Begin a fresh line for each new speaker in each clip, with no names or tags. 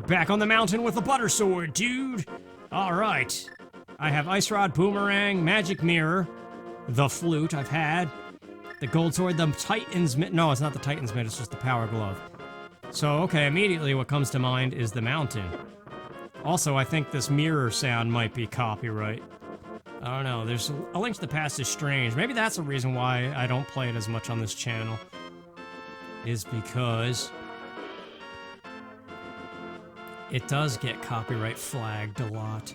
Back on the mountain with a butter sword, dude! Alright. I have Ice Rod, Boomerang, Magic Mirror, the Flute I've had, the Gold Sword, the Titan's Mitt. No, it's not the Titan's Mitt, it's just the Power Glove. So, okay, immediately what comes to mind is the mountain. Also, I think this mirror sound might be copyright. I don't know, there's A Link to the Past is strange. Maybe that's a reason why I don't play it as much on this channel. Is because it does get copyright flagged a lot.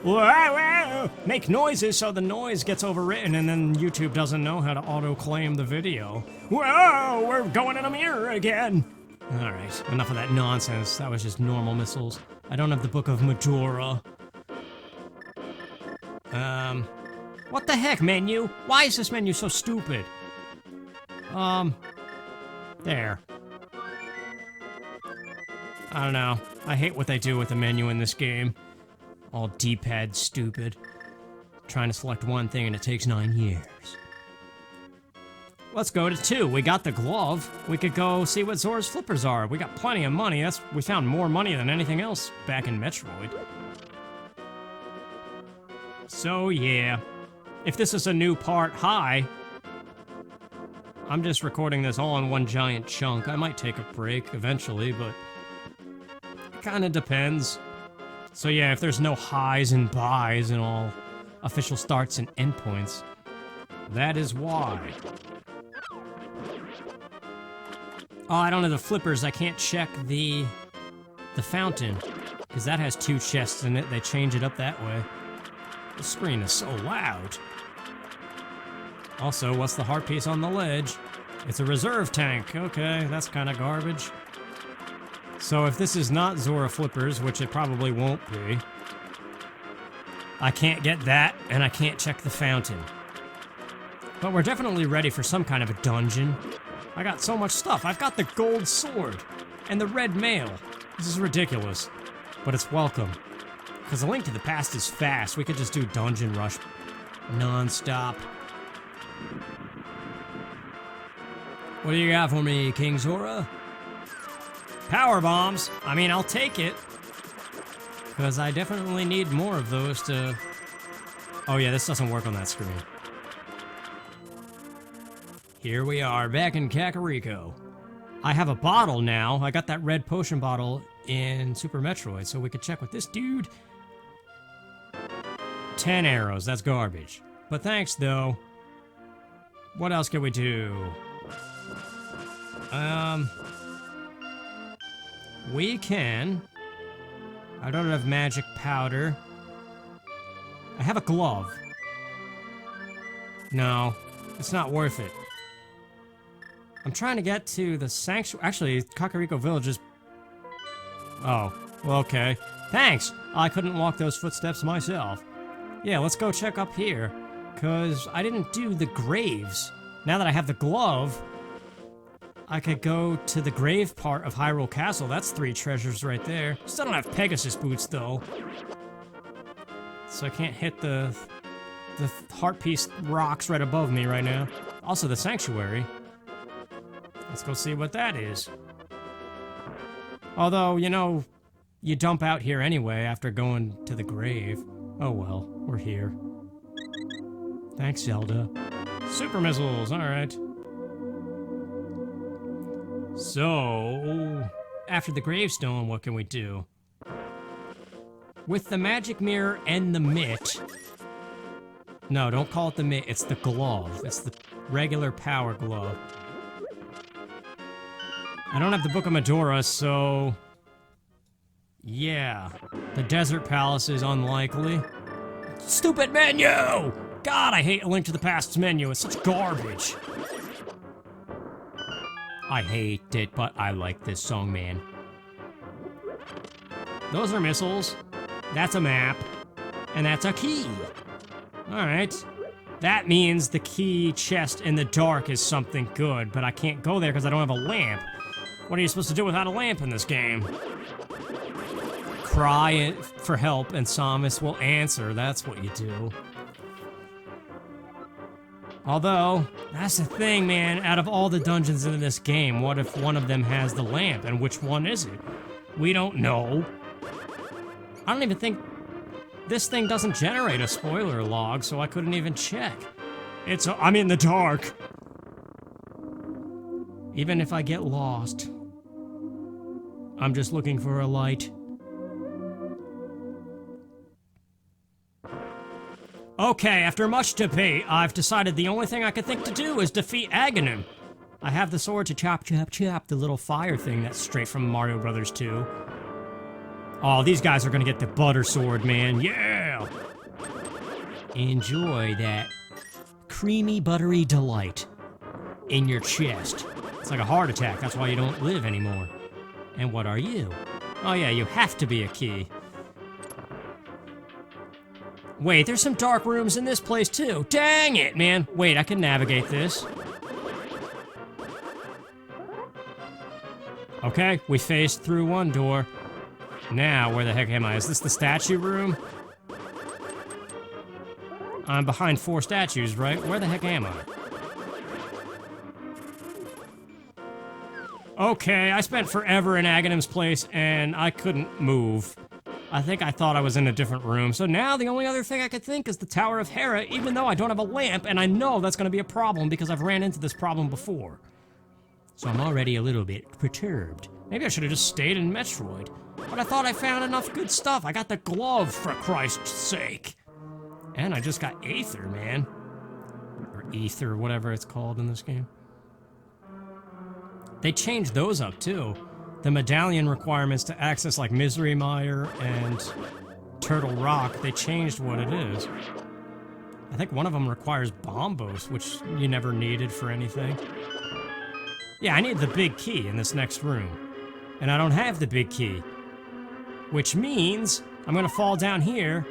Whoa, whoa. Make noises so the noise gets overwritten and then YouTube doesn't know how to auto-claim the video. Whoa, we're going in a mirror again! Alright, enough of that nonsense. That was just normal missiles. I don't have the Book of Majora. What the heck, menu? Why is this menu so stupid? There. I don't know. I hate what they do with the menu in this game. All D-pad stupid. Trying to select one thing and it takes 9 years. Let's go to 2. We got the glove. We could go see what Zora's flippers are. We got plenty of money. We found more money than anything else back in Metroid. So yeah. If this is a new part, hi. I'm just recording this all in one giant chunk. I might take a break eventually, but it kinda depends. So yeah, if there's no highs and buys and all official starts and endpoints, that is why. Oh, I don't have the flippers. I can't check the fountain, because that has 2 chests in it. They change it up that way. The screen is so loud. Also, what's the heart piece on the ledge? It's a reserve tank. Okay, that's kind of garbage. So if this is not Zora Flippers, which it probably won't be, I can't get that, and I can't check the fountain. But we're definitely ready for some kind of a dungeon. I got so much stuff. I've got the gold sword and the red mail. This is ridiculous, but it's welcome. Because A Link to the Past is fast. We could just do Dungeon Rush non-stop. What do you got for me, King Zora? Power bombs. I mean, I'll take it. Because I definitely need more of those to... Oh yeah, this doesn't work on that screen. Here we are, back in Kakariko. I have a bottle now. I got that red potion bottle in Super Metroid, so we could check with this dude. 10 arrows, that's garbage. But thanks, though. What else can we do? We can... I don't have magic powder. I have a glove. No, it's not worth it. I'm trying to get to the sanctuary. Actually, Kakariko Village is... Oh, well, okay. Thanks! I couldn't walk those footsteps myself. Yeah, let's go check up here. Because I didn't do the graves. Now that I have the glove, I could go to the grave part of Hyrule Castle. That's 3 treasures right there. Still don't have Pegasus boots, though. So I can't hit the heart piece rocks right above me right now. Also, the sanctuary. Let's go see what that is. Although, you know, you dump out here anyway after going to the grave. Oh well, we're here. Thanks, Zelda. Super missiles, alright. So, after the gravestone, what can we do? With the magic mirror and the mitt... No, don't call it the mitt, it's the glove. It's the regular power glove. I don't have the Book of Majora, so... Yeah. The Desert Palace is unlikely. Stupid menu! God, I hate A Link to the Past's menu. It's such garbage. I hate it, but I like this song, man. Those are missiles. That's a map. And that's a key. Alright. That means the key chest in the dark is something good, but I can't go there because I don't have a lamp. What are you supposed to do without a lamp in this game? Cry for help and Samus will answer. That's what you do. Although, that's the thing, man. Out of all the dungeons in this game, what if one of them has the lamp? And which one is it? We don't know. I don't even think... This thing doesn't generate a spoiler log, so I couldn't even check. I'm in the dark. Even if I get lost, I'm just looking for a light. Okay, after much debate, I've decided the only thing I could think to do is defeat Agahnim. I have the sword to chop, chop, chop, the little fire thing that's straight from Mario Brothers 2. Oh, these guys are gonna get the butter sword, man. Yeah! Enjoy that creamy, buttery delight in your chest. It's like a heart attack, that's why you don't live anymore. And what are you? Oh yeah, you have to be a key. Wait, there's some dark rooms in this place too. Dang it, man. Wait, I can navigate this. Okay, we phased through one door. Now, where the heck am I? Is this the statue room? I'm behind 4 statues, right? Where the heck am I? Okay, I spent forever in Agahnim's place and I couldn't move. I think I thought I was in a different room, so now the only other thing I could think is the Tower of Hera, even though I don't have a lamp, and I know that's gonna be a problem because I've ran into this problem before. So I'm already a little bit perturbed. Maybe I should have just stayed in Metroid. But I thought I found enough good stuff. I got the glove, for Christ's sake. And I just got Aether, man. Or Ether, whatever it's called in this game. They changed those up, too. The medallion requirements to access, like, Misery Mire and Turtle Rock, they changed what it is. I think one of them requires Bombos, which you never needed for anything. Yeah, I need the big key in this next room. And I don't have the big key. Which means I'm gonna fall down here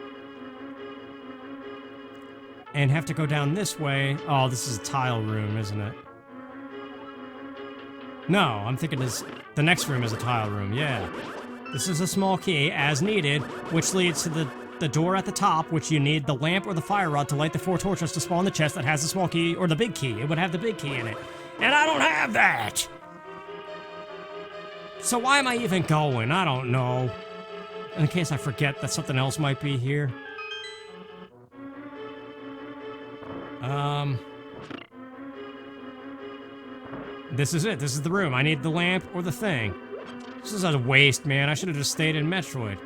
and have to go down this way. Oh, this is a tile room, isn't it? No, I'm thinking the next room is a tile room, yeah. This is a small key, as needed, which leads to the door at the top, which you need the lamp or the fire rod to light the 4 torches to spawn the chest that has the small key, or the big key. It would have the big key in it. And I don't have that! So why am I even going? I don't know. In case I forget that something else might be here. This is it. This is the room. I need the lamp or the thing. This is a waste, man. I should have just stayed in Metroid.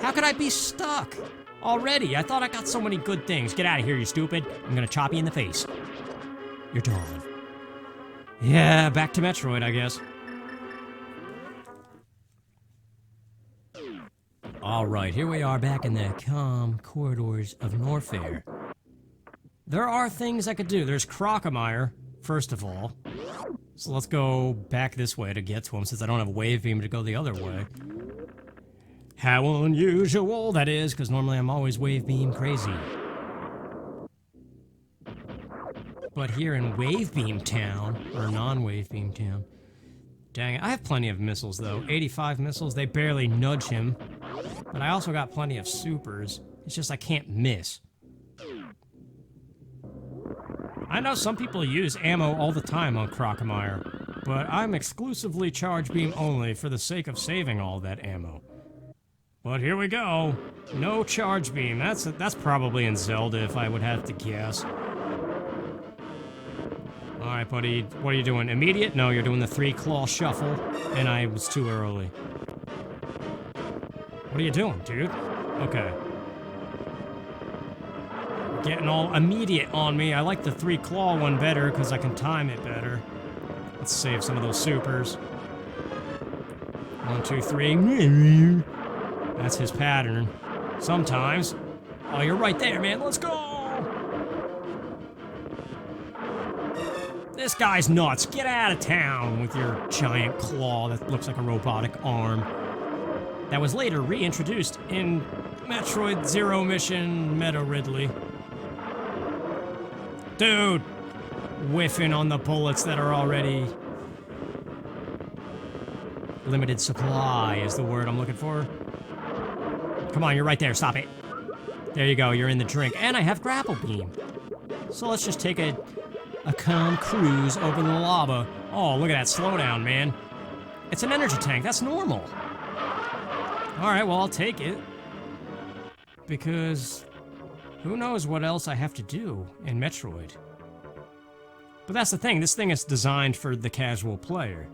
How could I be stuck? Already? I thought I got so many good things. Get out of here, you stupid. I'm gonna chop you in the face. You're done. Yeah, back to Metroid, I guess. Alright, here we are back in the calm corridors of Norfair. There are things I could do. There's Crocomire, first of all. So let's go back this way to get to him, since I don't have a wave beam to go the other way. How unusual that is, because normally I'm always wave beam crazy. But here in Wave Beam Town, or non-Wave Beam Town, dang it, I have plenty of missiles though. 85 missiles, they barely nudge him. But I also got plenty of supers. It's just I can't miss. I know some people use ammo all the time on Crocomire, but I'm exclusively charge beam only for the sake of saving all that ammo. But here we go. No charge beam. That's probably in Zelda if I would have to guess. Alright, buddy. What are you doing? Immediate? No, you're doing the 3-claw shuffle, and I was too early. What are you doing, dude? Okay. Getting all immediate on me. I like the 3-claw one better because I can time it better. Let's save some of those supers. 1, 2, 3. That's his pattern. Sometimes. Oh, you're right there, man. Let's go! This guy's nuts. Get out of town with your giant claw that looks like a robotic arm. That was later reintroduced in Metroid Zero Mission Meta Ridley. Dude! Whiffing on the bullets that are already... limited supply is the word I'm looking for. Come on, you're right there. Stop it. There you go. You're in the drink. And I have grapple beam. So let's just take a calm cruise over the lava. Oh, look at that slowdown, man. It's an energy tank. That's normal. Alright, well, I'll take it. Because who knows what else I have to do in Metroid. But that's the thing, this thing is designed for the casual player.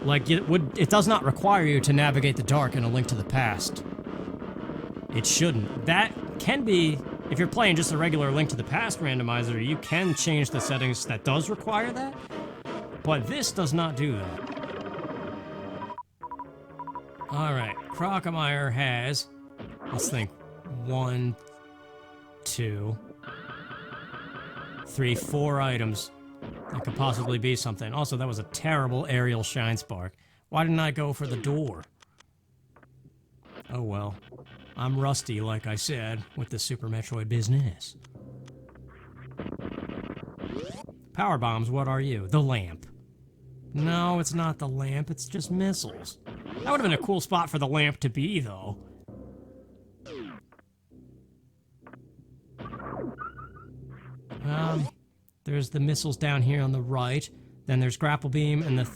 Like, it does not require you to navigate the dark in A Link to the Past. It shouldn't. That can be, if you're playing just a regular Link to the Past randomizer, you can change the settings that does require that. But this does not do that. Alright, Crocomire has, let's think, 1, 2, 3, 4 items that could possibly be something. Also, that was a terrible aerial shine spark. Why didn't I go for the door? Oh well. I'm rusty, like I said, with the Super Metroid business. Power bombs, what are you? The lamp. No, it's not the lamp, it's just missiles. That would have been a cool spot for the lamp to be, though. There's the missiles down here on the right. Then there's grapple beam and the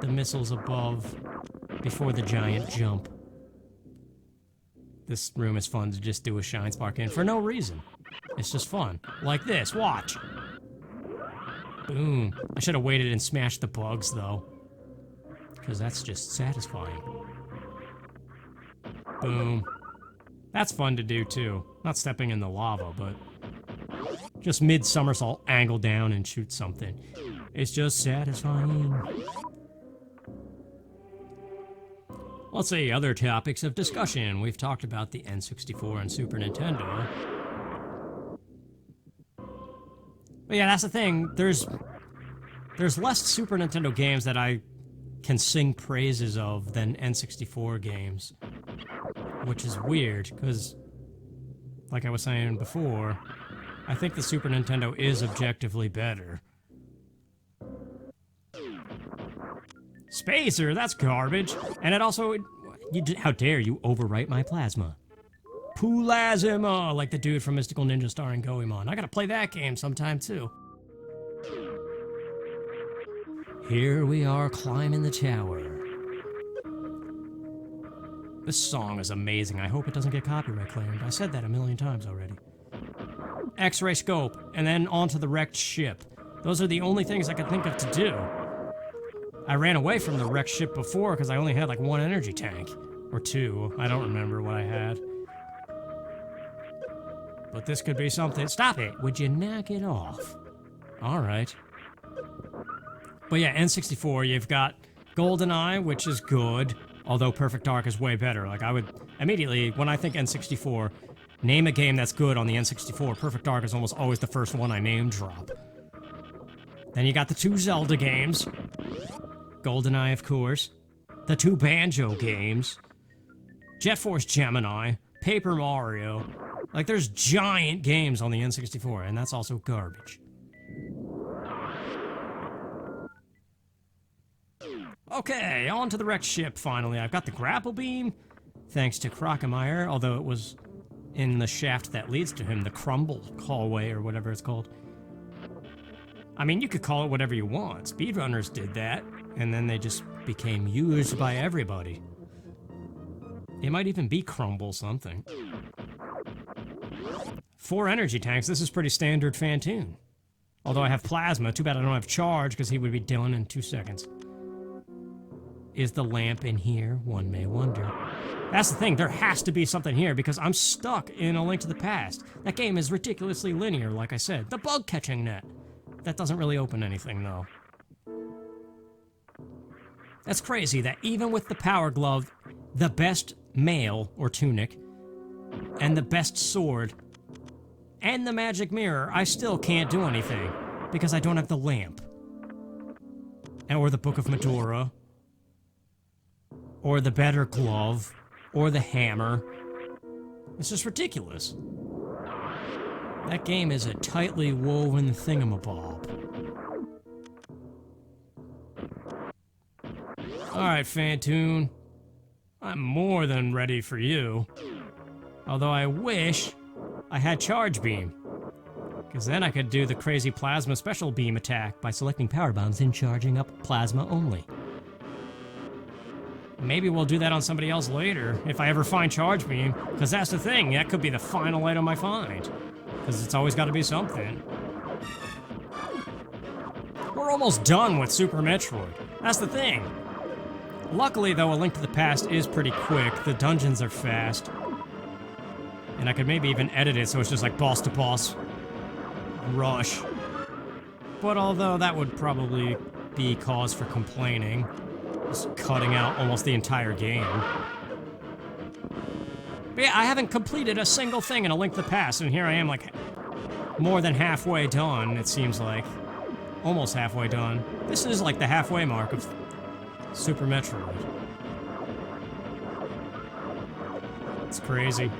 missiles above before the giant jump. This room is fun to just do a shine spark in for no reason. It's just fun. Like this, watch. Boom. I should have waited and smashed the bugs, though. Because that's just satisfying. Boom. That's fun to do, too. Not stepping in the lava, but just mid-somersault, angle down and shoot something. It's just satisfying. Let's see, other topics of discussion. We've talked about the N64 and Super Nintendo. But yeah, that's the thing. There's less Super Nintendo games that I can sing praises of than N64 games. Which is weird, because, like I was saying before, I think the Super Nintendo is objectively better. Spacer, that's garbage. And it also, how dare you overwrite my plasma? Plasma, like the dude from Mystical Ninja starring Goemon. I gotta play that game sometime too. Here we are climbing the tower. This song is amazing. I hope it doesn't get copyright claimed. I said that a million times already. X-ray scope, and then onto the wrecked ship. Those are the only things I could think of to do. I ran away from the wrecked ship before because I only had like 1 energy tank. Or 2. I don't remember what I had. But this could be something. Stop it! Would you knock it off? Alright. But yeah, N64, you've got GoldenEye, which is good. Although Perfect Dark is way better. Like, I would immediately, when I think N64, name a game that's good on the N64. Perfect Dark is almost always the first one I name drop. Then you got the 2 Zelda games. GoldenEye, of course. The 2 Banjo games. Jet Force Gemini. Paper Mario. Like, there's giant games on the N64, and that's also garbage. Okay, on to the wrecked ship, finally. I've got the grapple beam, thanks to Crocomire, although it was in the shaft that leads to him, the crumble hallway, or whatever it's called. I mean, you could call it whatever you want. Speedrunners did that, and then they just became used by everybody. It might even be crumble something. 4 energy tanks, this is pretty standard Phantoon. Although I have plasma, too bad I don't have charge, because he would be done in 2 seconds. Is the lamp in here? One may wonder. That's the thing, there has to be something here, because I'm stuck in A Link to the Past. That game is ridiculously linear, like I said. The bug catching net. That doesn't really open anything, though. That's crazy that even with the Power Glove, the best mail, or tunic, and the best sword, and the magic mirror, I still can't do anything, because I don't have the lamp. Or the Book of Medora, or the better glove, or the hammer. It's just ridiculous. That game is a tightly woven thingamabob. Alright, Phantoon. I'm more than ready for you. Although I wish I had Charge Beam. Because then I could do the crazy Plasma Special Beam attack by selecting power bombs and charging up Plasma only. Maybe we'll do that on somebody else later, if I ever find Charge Beam. Because that's the thing, that could be the final item I find. Because it's always got to be something. We're almost done with Super Metroid. That's the thing. Luckily, though, A Link to the Past is pretty quick. The dungeons are fast. And I could maybe even edit it so it's just like boss to boss rush. But although that would probably be cause for complaining. Just cutting out almost the entire game. But yeah, I haven't completed a single thing in A Link to the Past, and here I am like more than halfway done, it seems like. Almost halfway done. This is like the halfway mark of Super Metroid. It's crazy.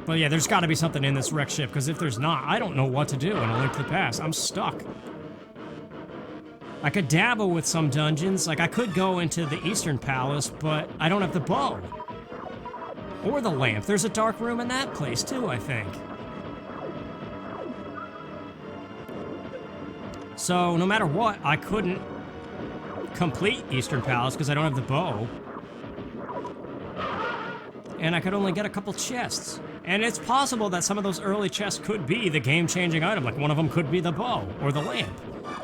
But yeah, there's gotta be something in this wreck ship, because if there's not, I don't know what to do in A Link to the Past. I'm stuck. I could dabble with some dungeons, like I could go into the Eastern Palace, but I don't have the bow. Or the lamp. There's a dark room in that place too, I think. So, no matter what, I couldn't complete Eastern Palace because I don't have the bow. And I could only get a couple chests. And it's possible that some of those early chests could be the game-changing item, like one of them could be the bow or the lamp.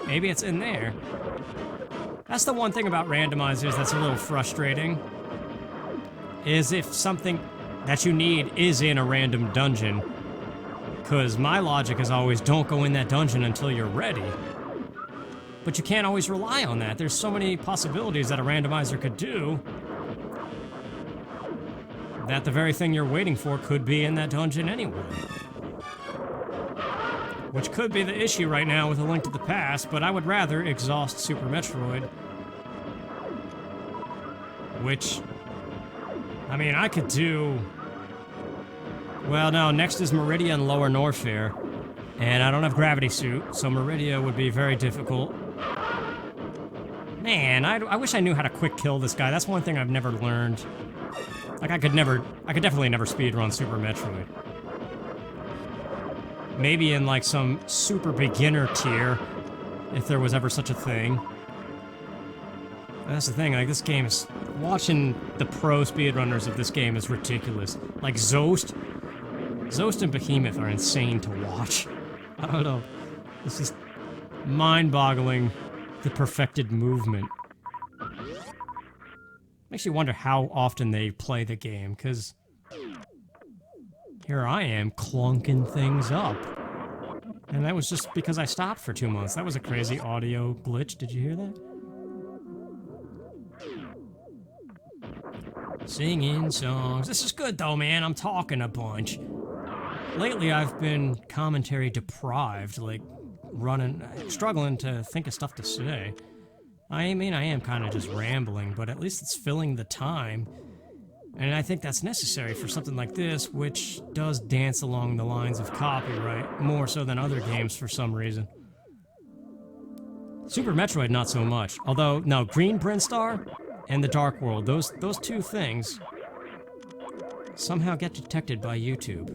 Maybe it's in there. That's the one thing about randomizers that's a little frustrating, is if something that you need is in a random dungeon. Because my logic is always, don't go in that dungeon until you're ready. But you can't always rely on that. There's so many possibilities that a randomizer could do that the very thing you're waiting for could be in that dungeon anyway. Which could be the issue right now with A Link to the Past, but I would rather exhaust Super Metroid. Which, I mean, I could do... Well, no, next is Meridia and Lower Norfair. And I don't have Gravity Suit, so Meridia would be very difficult. Man, I wish I knew how to quick kill this guy. That's one thing I've never learned. Like, I could definitely never speedrun Super Metroid. Maybe in, like, some super beginner tier, if there was ever such a thing. That's the thing, like, this game is... Watching the pro speedrunners of this game is ridiculous. Like, Zost and Behemoth are insane to watch. I don't know. It's just mind-boggling, the perfected movement. Makes you wonder how often they play the game, because here I am clunking things up. And that was just because I stopped for 2 months. That was a crazy audio glitch. Did you hear that? Singing songs. This is good though, man. I'm talking a bunch. Lately, I've been commentary deprived, like struggling to think of stuff to say. I mean, I am kind of just rambling, but at least it's filling the time. And I think that's necessary for something like this, which does dance along the lines of copyright, more so than other games for some reason. Super Metroid, not so much. Although, no, Green Brinstar and the Dark World, those two things somehow get detected by YouTube.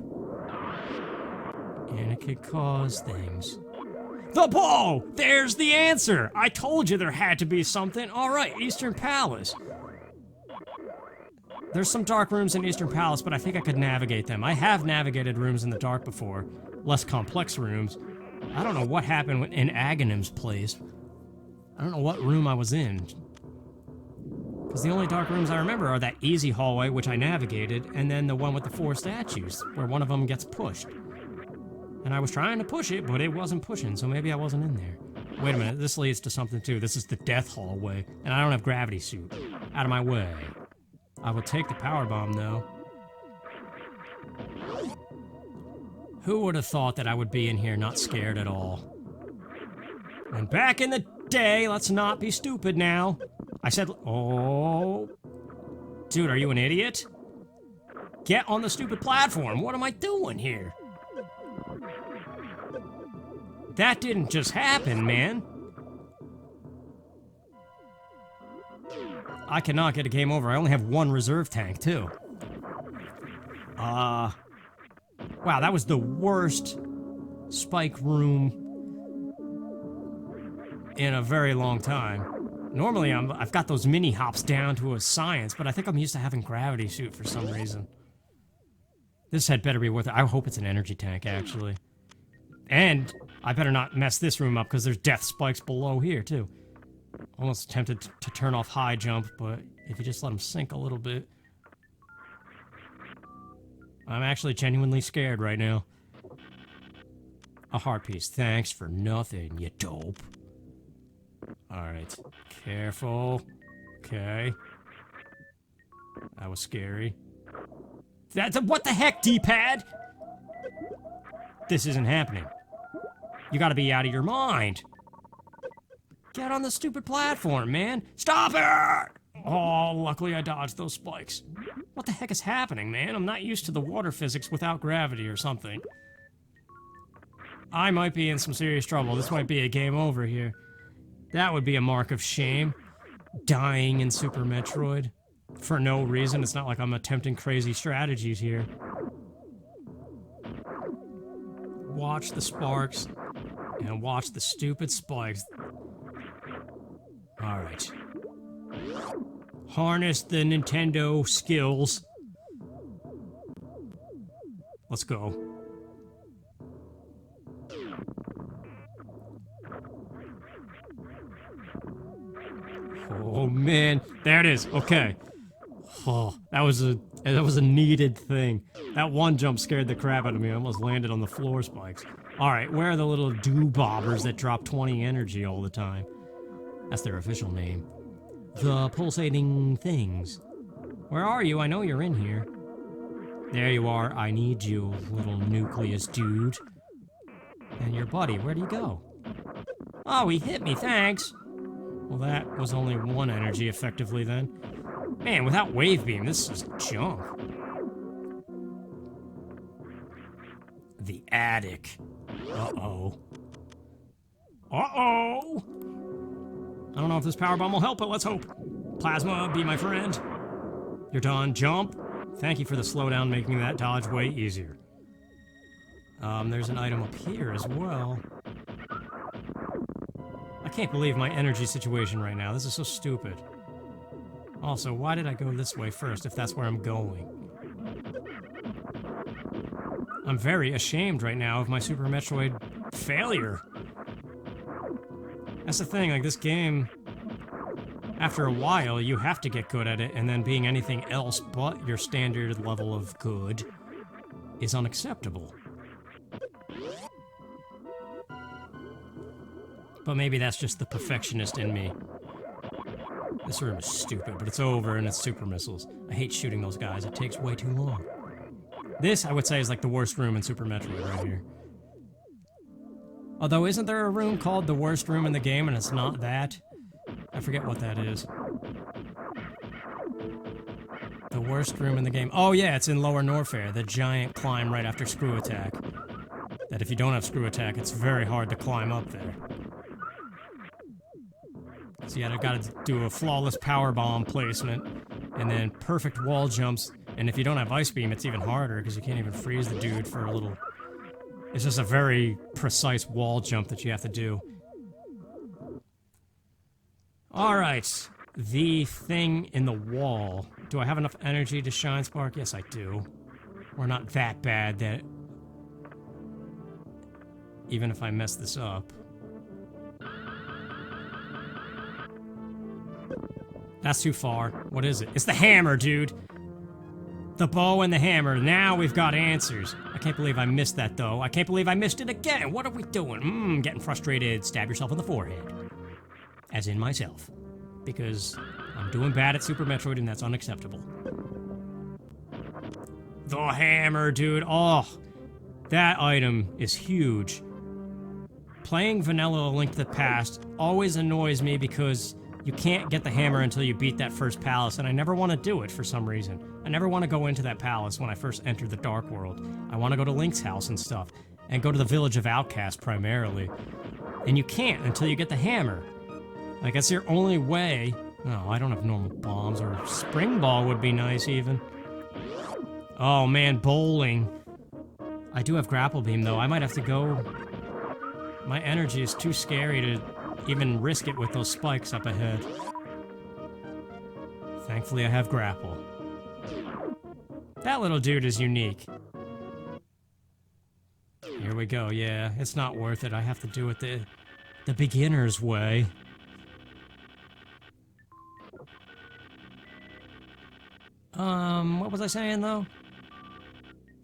And it could cause things. The bow! There's the answer! I told you there had to be something. Alright, Eastern Palace. There's some dark rooms in Eastern Palace, but I think I could navigate them. I have navigated rooms in the dark before. Less complex rooms. I don't know what happened in Agahnim's place. I don't know what room I was in. Because the only dark rooms I remember are that easy hallway, which I navigated, and then the one with the 4 statues, where one of them gets pushed. And I was trying to push it, but it wasn't pushing, so maybe I wasn't in there. Wait a minute, this leads to something too. This is the death hallway, and I don't have Gravity Suit. Out of my way. I will take the power bomb, though. Who would have thought that I would be in here not scared at all? And back in the day, let's not be stupid now. I said, oh... Dude, are you an idiot? Get on the stupid platform. What am I doing here? That didn't just happen, man. I cannot get a game over. I only have 1 reserve tank, too. Wow, that was the worst spike room in a very long time. Normally I've got those mini hops down to a science, but I think I'm used to having gravity suit for some reason. This had better be worth it. I hope it's an energy tank, actually. And I better not mess this room up, because there's death spikes below here, too. Almost tempted to turn off high jump, but if you just let them sink a little bit... I'm actually genuinely scared right now. A heart piece. Thanks for nothing, you dope. Alright. Careful. Okay. That was scary. That's what the heck, D-pad? This isn't happening. You gotta be out of your mind. Get on the stupid platform, man. Stop it! Oh, luckily I dodged those spikes. What the heck is happening, man? I'm not used to the water physics without gravity or something. I might be in some serious trouble. This might be a game over here. That would be a mark of shame. Dying in Super Metroid. For no reason. It's not like I'm attempting crazy strategies here. Watch the sparks. And watch the stupid spikes. Alright. Harness the Nintendo skills. Let's go. Oh man, there it is. Okay. Oh, that was a needed thing. That one jump scared the crap out of me. I almost landed on the floor spikes. All right, where are the little do-bobbers that drop 20 energy all the time? That's their official name. The pulsating things. Where are you? I know you're in here. There you are. I need you, little nucleus dude. And your buddy, where do you go? Oh, he hit me, thanks. Well, that was only one energy, effectively, then. Man, without wave beam, this is junk. The attic. Uh-oh. Uh-oh! I don't know if this power bomb will help, but let's hope. Plasma, be my friend. You're done. Jump. Thank you for the slowdown, making that dodge way easier. There's an item up here as well. I can't believe my energy situation right now. This is so stupid. Also, why did I go this way first if that's where I'm going? I'm very ashamed right now of my Super Metroid failure. That's the thing, like this game, after a while, you have to get good at it, and then being anything else but your standard level of good is unacceptable. But maybe that's just the perfectionist in me. This room is stupid, but it's over and it's super missiles. I hate shooting those guys, it takes way too long. This, I would say, is like the worst room in Super Metroid right here. Although, isn't there a room called the worst room in the game and it's not that? I forget what that is. The worst room in the game. Oh yeah, it's in Lower Norfair, the giant climb right after Screw Attack. That if you don't have Screw Attack, it's very hard to climb up there. So yeah, I gotta do a flawless power bomb placement, and then perfect wall jumps, and if you don't have Ice Beam, it's even harder, because you can't even freeze the dude for a little... It's just a very precise wall jump that you have to do. Alright, the thing in the wall. Do I have enough energy to Shine Spark? Yes, I do. We're not that bad that... Even if I mess this up... That's too far. What is it? It's the hammer, dude! The bow and the hammer. Now we've got answers. I can't believe I missed that, though. I can't believe I missed it again. What are we doing? Getting frustrated. Stab yourself in the forehead. As in myself. Because I'm doing bad at Super Metroid, and that's unacceptable. The hammer, dude. Oh, that item is huge. Playing vanilla Link to the Past always annoys me because you can't get the hammer until you beat that first palace, and I never want to do it for some reason. I never want to go into that palace when I first enter the Dark World. I want to go to Link's house and stuff, and go to the village of Outcasts primarily. And you can't until you get the hammer. Like, that's your only way. Oh, I don't have normal bombs, or spring ball would be nice even. Oh man, bowling. I do have grapple beam though. I might have to go... My energy is too scary to even risk it with those spikes up ahead. Thankfully, I have grapple. That little dude is unique. Here we go, yeah. It's not worth it. I have to do it the beginner's way. What was I saying, though?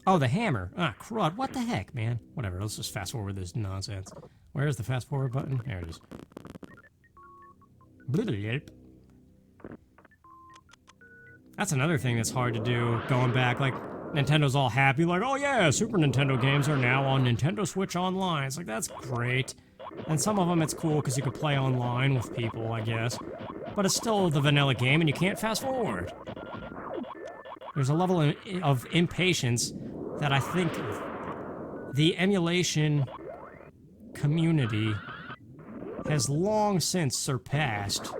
Oh, the hammer. Ah, crud. What the heck, man? Whatever, let's just fast forward this nonsense. Where's the fast forward button? There it is. That's another thing that's hard to do, going back. Like, Nintendo's all happy, like, oh yeah, Super Nintendo games are now on Nintendo Switch Online. It's like, that's great. And some of them it's cool because you can play online with people, I guess. But it's still the vanilla game and you can't fast forward. There's a level of impatience that I think the emulation community has long since surpassed.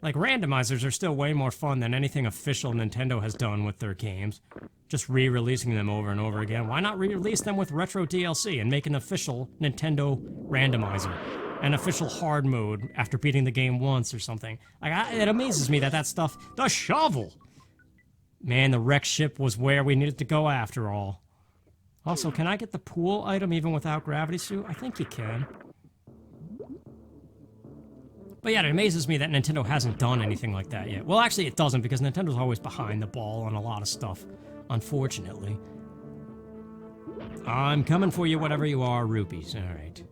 Like, randomizers are still way more fun than anything official Nintendo has done with their games. Just re-releasing them over and over again. Why not re-release them with retro DLC and make an official Nintendo randomizer? An official hard mode after beating the game once or something. Like, it amazes me that stuff... The shovel! Man, the wreck ship was where we needed to go after all. Also, can I get the pool item even without gravity suit? I think you can. But yeah, it amazes me that Nintendo hasn't done anything like that yet. Well, actually it doesn't, because Nintendo's always behind the ball on a lot of stuff, unfortunately. I'm coming for you, whatever you are, rupees. Alright.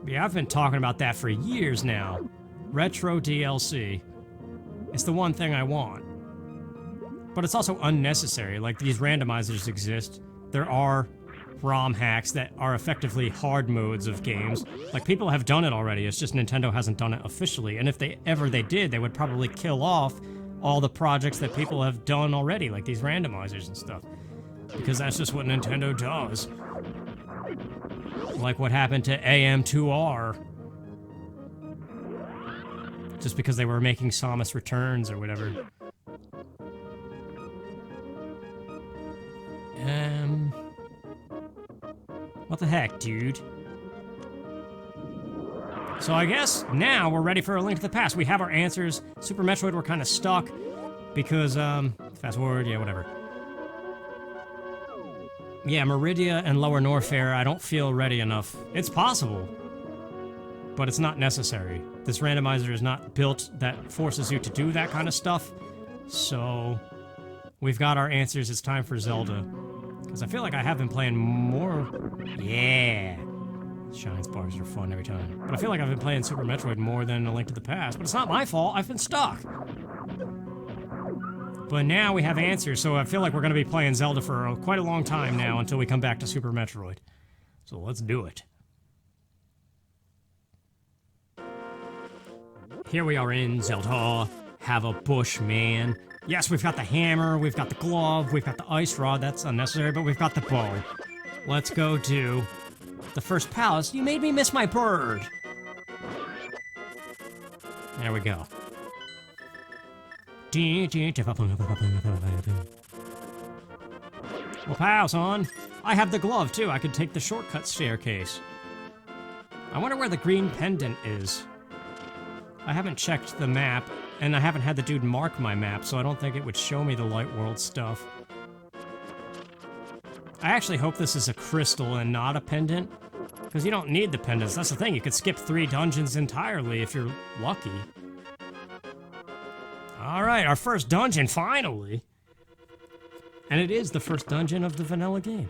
Yeah, I've been talking about that for years now. Retro DLC. It's the one thing I want. But it's also unnecessary. Like, these randomizers exist. There are ROM hacks that are effectively hard modes of games. Like, people have done it already, it's just Nintendo hasn't done it officially. And if they did, they would probably kill off all the projects that people have done already, like these randomizers and stuff. Because that's just what Nintendo does. Like what happened to AM2R. Just because they were making Samus Returns or whatever. What the heck, dude? So I guess now we're ready for A Link to the Past. We have our answers. Super Metroid, we're kind of stuck because, fast forward, yeah, whatever. Yeah, Meridia and Lower Norfair, I don't feel ready enough. It's possible, but it's not necessary. This randomizer is not built that forces you to do that kind of stuff. So, we've got our answers. It's time for Zelda. Because I feel like I have been playing more... Yeah! Shine Sparks are fun every time. But I feel like I've been playing Super Metroid more than A Link to the Past. But it's not my fault, I've been stuck! But now we have answers, so I feel like we're going to be playing Zelda for quite a long time now until we come back to Super Metroid. So let's do it. Here we are in Zelda. Have a bush, man. Yes, we've got the hammer, we've got the glove, we've got the ice rod, that's unnecessary, but we've got the bow. Let's go to the first palace. You made me miss my bird! There we go. Well, pow, son. I have the glove, too. I could take the shortcut staircase. I wonder where the green pendant is. I haven't checked the map. And I haven't had the dude mark my map, so I don't think it would show me the Light World stuff. I actually hope this is a crystal and not a pendant, because you don't need the pendants. That's the thing, you could skip 3 dungeons entirely if you're lucky. Alright, our first dungeon, finally! And it is the first dungeon of the vanilla game.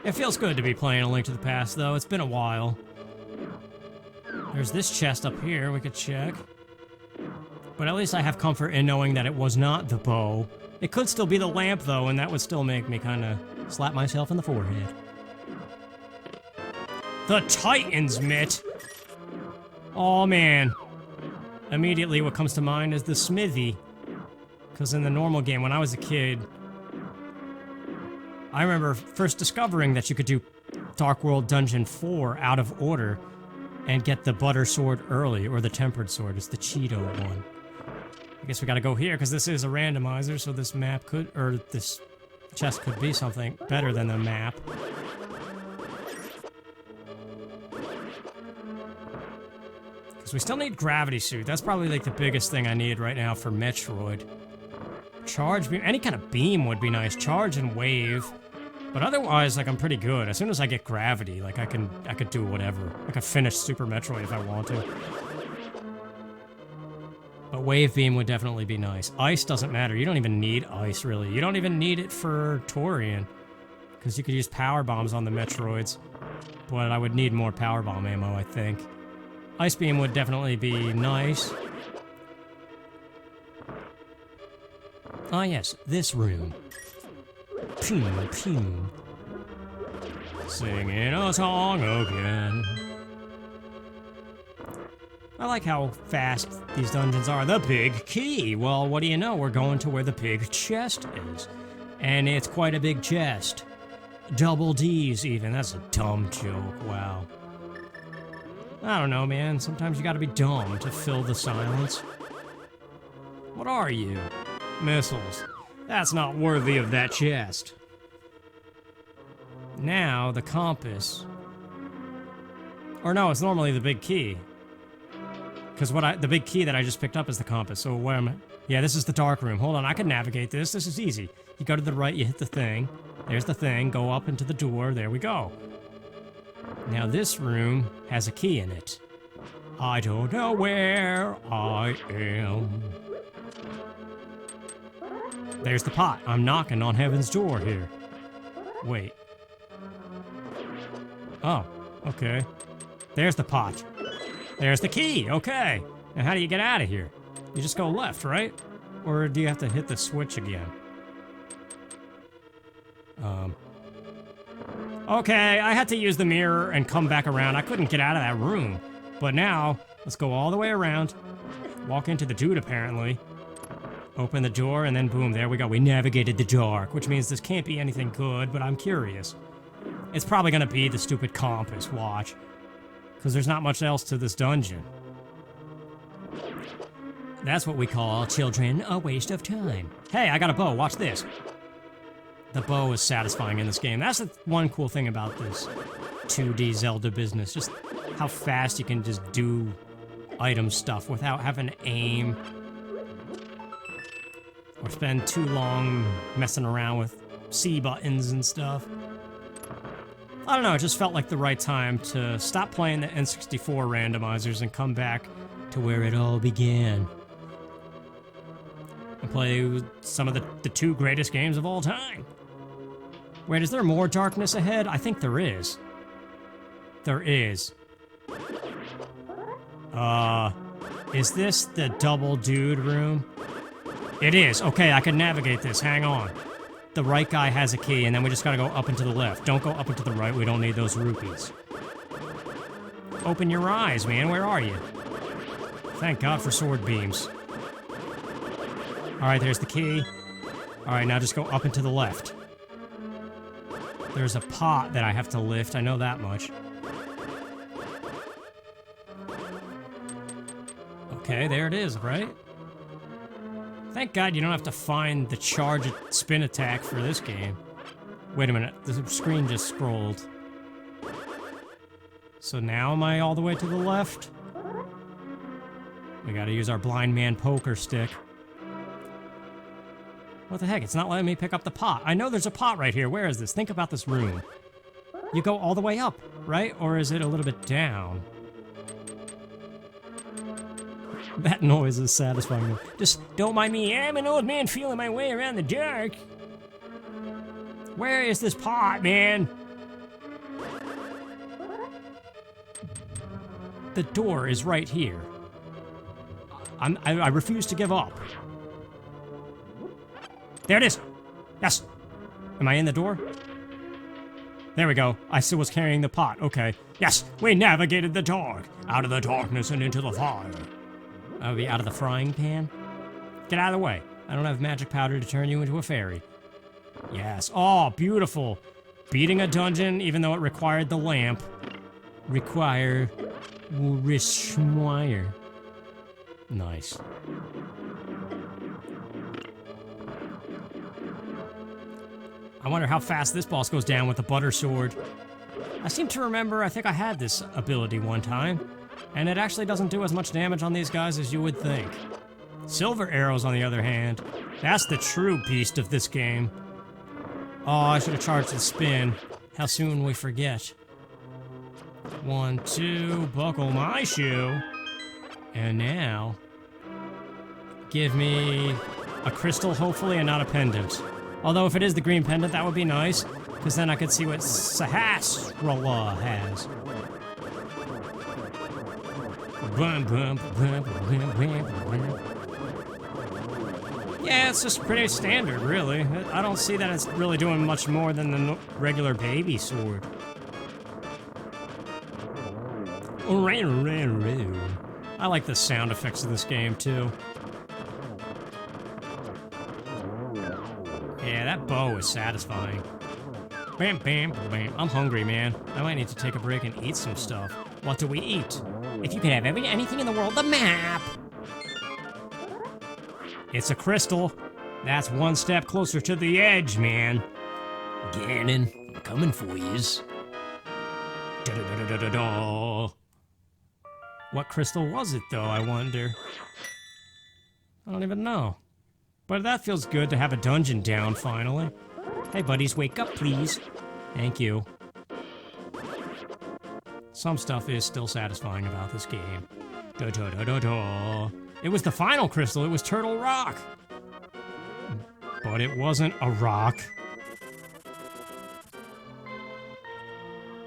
It feels good to be playing A Link to the Past, though. It's been a while. There's this chest up here we could check. But at least I have comfort in knowing that it was not the bow. It could still be the lamp, though, and that would still make me kind of slap myself in the forehead. The Titan's Mitt! Oh man. Immediately what comes to mind is the smithy. Because in the normal game, when I was a kid, I remember first discovering that you could do Dark World Dungeon 4 out of order and get the butter sword early, or the tempered sword. It's the Cheeto one. I guess we gotta go here, because this is a randomizer, so this map could, or this Chest could be something better than the map. Because we still need gravity suit. That's probably like the biggest thing I need right now for Metroid. Charge beam, any kind of beam would be nice. Charge and wave. But otherwise, like, I'm pretty good. As soon as I get gravity, like, I could do whatever. I could finish Super Metroid if I want to. But wave beam would definitely be nice. Ice doesn't matter. You don't even need ice, really. You don't even need it for Torian. Because you could use power bombs on the Metroids. But I would need more power bomb ammo, I think. Ice beam would definitely be nice. Ah, yes, this room. Pew, pew. Singing a song again. I like how fast these dungeons are. The big key! Well, what do you know? We're going to where the big chest is. And it's quite a big chest. Double D's even. That's a dumb joke. Wow. I don't know, man. Sometimes you gotta be dumb to fill the silence. What are you? Missiles. That's not worthy of that chest. Now, the compass. Or no, it's normally the big key. Because the big key that I just picked up is the compass. So where am I? Yeah, this is the dark room. Hold on, I can navigate this. This is easy. You go to the right, you hit the thing. There's the thing. Go up into the door. There we go. Now this room has a key in it. I don't know where I am. There's the pot. I'm knocking on heaven's door here. Wait. Oh, okay. There's the pot. There's the key. Okay. Now how do you get out of here? You just go left, right? Or do you have to hit the switch again? Okay, I had to use the mirror and come back around. I couldn't get out of that room. But now, let's go all the way around. Walk into the dude, apparently. Open the door, and then boom, there we go. We navigated the dark, which means this can't be anything good, but I'm curious. It's probably gonna be the stupid compass, watch. Because there's not much else to this dungeon. That's what we call, children, a waste of time. Hey, I got a bow, watch this. The bow is satisfying in this game. That's the one cool thing about this 2D Zelda business. Just how fast you can just do item stuff without having to aim. Or spend too long messing around with C buttons and stuff. I don't know, it just felt like the right time to stop playing the N64 randomizers and come back to where it all began. And play some of the two greatest games of all time. Wait, is there more darkness ahead? I think there is. There is. Is this the double dude room? It is. Okay, I can navigate this. Hang on. The right guy has a key, and then we just gotta go up and to the left. Don't go up and to the right. We don't need those rupees. Open your eyes, man. Where are you? Thank God for sword beams. Alright, there's the key. Alright, now just go up and to the left. There's a pot that I have to lift. I know that much. Okay, there it is, right? Thank God you don't have to find the charge spin attack for this game. Wait a minute, the screen just scrolled. So now am I all the way to the left? We gotta use our blind man poker stick. What the heck, it's not letting me pick up the pot. I know there's a pot right here. Where is this? Think about this room. You go all the way up, right? Or is it a little bit down? That noise is satisfying. Just don't mind me. I'm an old man feeling my way around the dark. Where is this pot, man? The door is right here. I refuse to give up. There it is. Yes. Am I in the door? There we go. I still was carrying the pot. Okay. Yes, we navigated the dark. Out of the darkness and into the fire. I would be out of the frying pan. Get out of the way. I don't have magic powder to turn you into a fairy. Yes. Oh, beautiful. Beating a dungeon, even though it required the lamp. Require... Nice. I wonder how fast this boss goes down with the butter sword. I seem to remember, I think I had this ability one time, and it actually doesn't do as much damage on these guys as you would think. Silver arrows, on the other hand, that's the true beast of this game. Oh, I should have charged the spin. How soon we forget. 1, 2, buckle my shoe. And now, give me a crystal, hopefully, and not a pendant. Although if it is the green pendant, that would be nice, because then I could see what Sahasrahla has. Yeah, it's just pretty standard, really. I don't see that it's really doing much more than the regular baby sword. I like the sound effects of this game, too. Yeah, that bow is satisfying. Bam, bam, bam. I'm hungry, man. I might need to take a break and eat some stuff. What do we eat? If you could have anything in the world, the map! It's a crystal. That's one step closer to the edge, man. Ganon, I'm coming for yous. Da-da-da-da-da-da. What crystal was it, though, I wonder? I don't even know. But that feels good to have a dungeon down, finally. Hey, buddies, wake up, please. Thank you. Some stuff is still satisfying about this game. Da-da-da-da-da. It was the final crystal, it was Turtle Rock. But it wasn't a rock.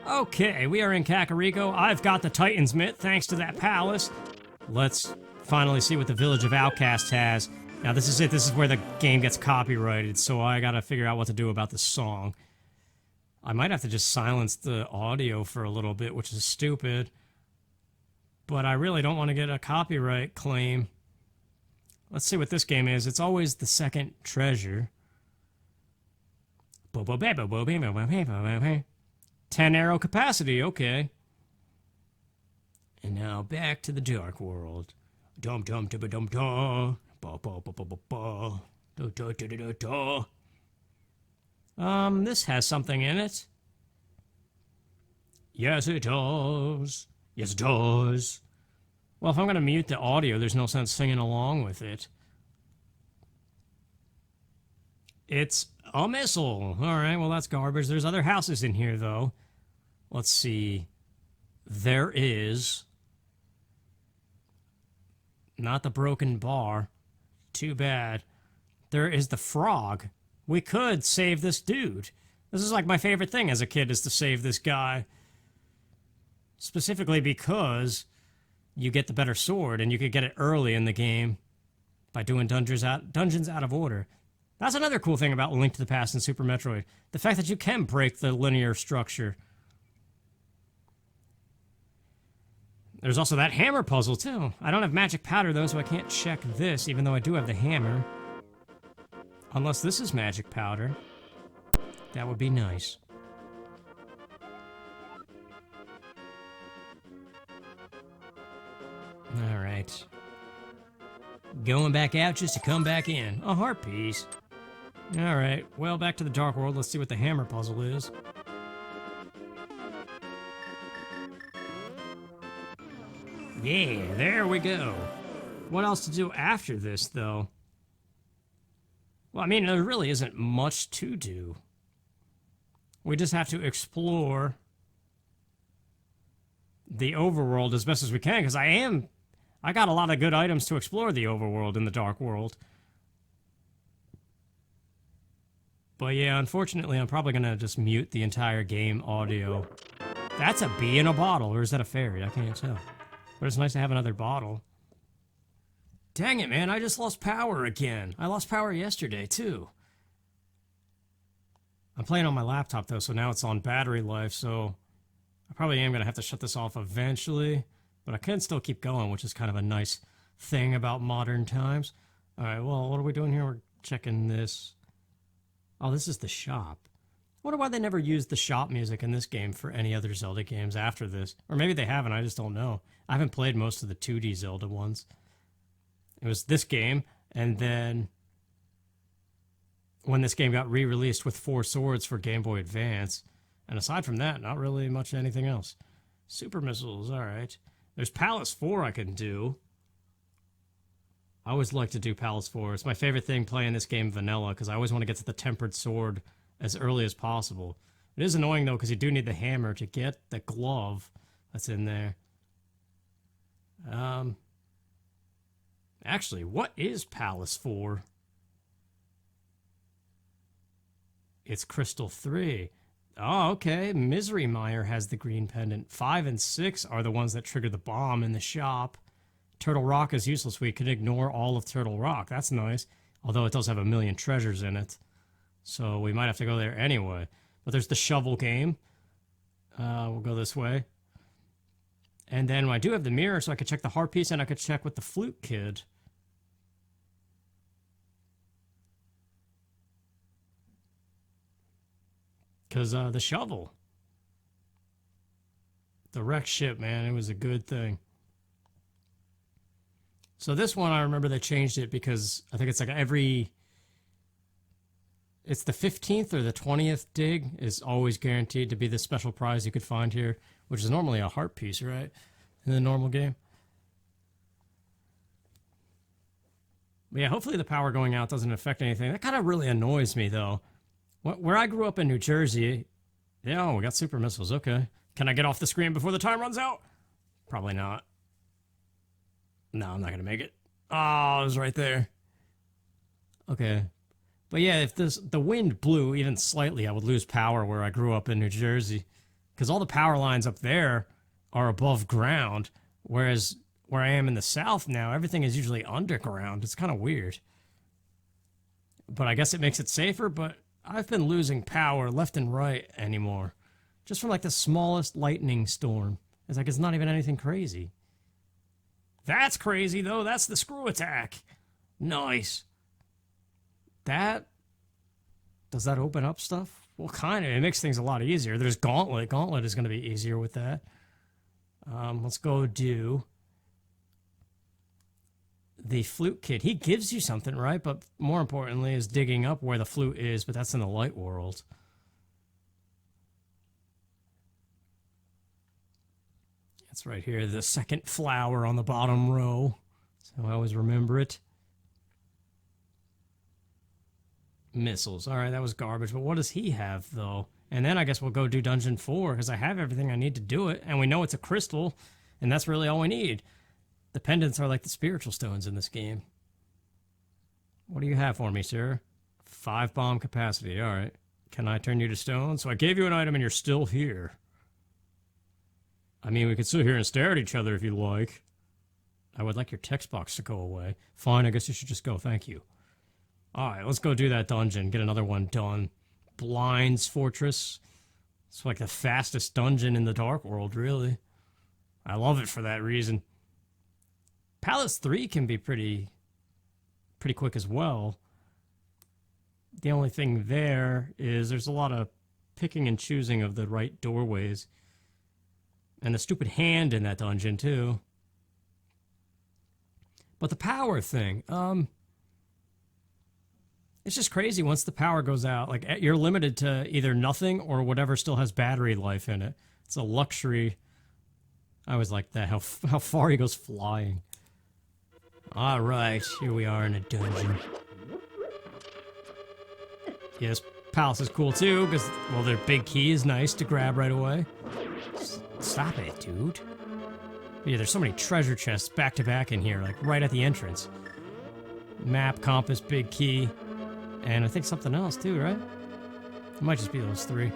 Okay, we are in Kakariko. I've got the Titan's Mitt, thanks to that palace. Let's finally see what the village of Outcasts has. Now this is it, this is where the game gets copyrighted, so I gotta figure out what to do about the song. I might have to just silence the audio for a little bit, which is stupid. But I really don't want to get a copyright claim. Let's see what this game is. It's always the second treasure. 10 arrow capacity, okay. And now back to the Dark World. Dum dum dum dum dum. Ba ba ba ba ba ba. Da da da da da. This has something in it. Yes, it does. Yes, it does. Well, if I'm gonna mute the audio, there's no sense singing along with it. It's a missile. Alright, well, that's garbage. There's other houses in here, though. Let's see. There is... not the broken bar. Too bad. There is the frog. We could save this dude. This is like my favorite thing as a kid, is to save this guy. Specifically because you get the better sword, and you could get it early in the game by doing dungeons out of order. That's another cool thing about Link to the Past and Super Metroid. The fact that you can break the linear structure. There's also that hammer puzzle, too. I don't have magic powder, though, so I can't check this, even though I do have the hammer. Unless this is magic powder. That would be nice. Alright. Going back out just to come back in. A heart piece. Alright, well, back to the Dark World. Let's see what the hammer puzzle is. Yeah, there we go. What else to do after this, though? Well, I mean, there really isn't much to do. We just have to explore the overworld as best as we can, because I got a lot of good items to explore the overworld in the Dark World. But yeah, unfortunately, I'm probably gonna just mute the entire game audio. That's a bee in a bottle, or is that a fairy? I can't tell. But it's nice to have another bottle. Dang it, man, I just lost power again. I lost power yesterday, too. I'm playing on my laptop, though, so now it's on battery life, so I probably am going to have to shut this off eventually. But I can still keep going, which is kind of a nice thing about modern times. Alright, well, what are we doing here? We're checking this. Oh, this is the shop. I wonder why they never used the shop music in this game for any other Zelda games after this. Or maybe they haven't, I just don't know. I haven't played most of the 2D Zelda ones. It was this game, and then when this game got re-released with 4 swords for Game Boy Advance. And aside from that, not really much anything else. Super missiles, alright. There's Palace 4 I can do. I always like to do Palace 4. It's my favorite thing playing this game vanilla, because I always want to get to the Tempered Sword as early as possible. It is annoying, though, because you do need the hammer to get the glove that's in there. Actually, what is Palace 4? It's Crystal 3. Oh, okay. Misery Mire has the green pendant. 5 and 6 are the ones that trigger the bomb in the shop. Turtle Rock is useless. We can ignore all of Turtle Rock. That's nice. Although it does have a million treasures in it. So we might have to go there anyway. But there's the shovel game. We'll go this way. And then I do have the mirror, so I could check the heart piece and I could check with the flute kid. Because the shovel. The wrecked ship, man. It was a good thing. So this one, I remember they changed it because I think it's like every... It's the 15th or the 20th dig is always guaranteed to be the special prize you could find here, which is normally a heart piece, right? In the normal game. But yeah, hopefully the power going out doesn't affect anything. That kind of really annoys me, though. Where I grew up in New Jersey... Yeah, we got super missiles, okay. Can I get off the screen before the time runs out? Probably not. No, I'm not going to make it. Oh, it was right there. Okay. But yeah, if the wind blew even slightly, I would lose power where I grew up in New Jersey. Because all the power lines up there are above ground, whereas where I am in the south now, everything is usually underground. It's kind of weird. But I guess it makes it safer, but I've been losing power left and right anymore. Just from like the smallest lightning storm. It's like it's not even anything crazy. That's crazy, though. That's the screw attack. Nice. Does that open up stuff? Well, kind of. It makes things a lot easier. There's Gauntlet. Gauntlet is going to be easier with that. Let's go do the flute kid. He gives you something, right? But more importantly is digging up where the flute is, but that's in the light world. It's right here, the second flower on the bottom row. So I always remember it. Missiles. Alright, that was garbage. But what does he have, though? And then I guess we'll go do Dungeon 4, because I have everything I need to do it. And we know it's a crystal, and that's really all we need. The pendants are like the spiritual stones in this game. What do you have for me, sir? 5 bomb capacity. Alright. Can I turn you to stone? So I gave you an item and you're still here. I mean, we could sit here and stare at each other if you like. I would like your text box to go away. Fine, I guess you should just go. Thank you. Alright, let's go do that dungeon. Get another one done. Blind's Fortress. It's like the fastest dungeon in the Dark World, really. I love it for that reason. Palace 3 can be pretty quick as well. The only thing there is there's a lot of picking and choosing of the right doorways. And the stupid hand in that dungeon, too. But the power thing, it's just crazy once the power goes out. Like, you're limited to either nothing or whatever still has battery life in it. It's a luxury. I always like that, how far he goes flying. Alright, here we are in a dungeon. Yes, palace is cool too, because, well, their big key is nice to grab right away. Stop it, dude. Yeah, there's so many treasure chests back to back in here, like right at the entrance. Map, compass, big key, and I think something else too, right? It might just be those 3.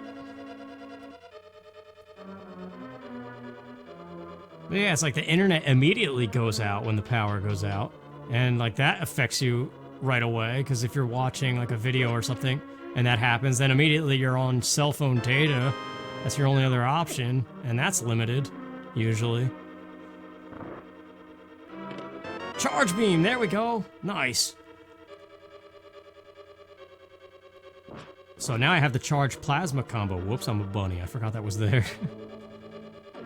But yeah, it's like the internet immediately goes out when the power goes out. And like that affects you right away, because if you're watching like a video or something and that happens, then immediately you're on cell phone data. That's your only other option, and that's limited, usually. Charge beam, there we go. Nice. So now I have the charge plasma combo. Whoops, I'm a bunny. I forgot that was there.